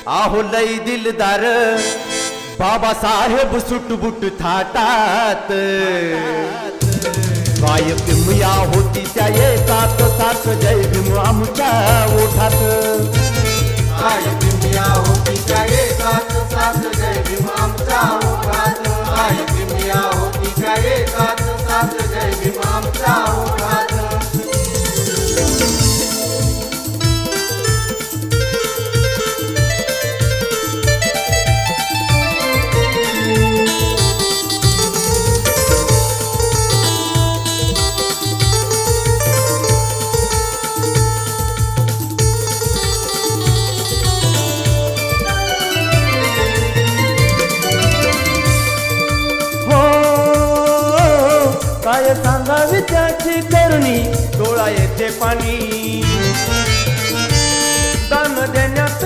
आहो लई दिलदार बाबासाहेब सुटबुट थाटात काय किमया होती त्या एकात सात जय भीम आमच्या ओठात काय किमया होती त्या एकात सात जय भीम आमच्या ओठात काय किमया होती त्या एकात सात जय भीम आमच्या ओठात काय सांगावी त्याची करणी डोळा येते पाणी दान देण्यात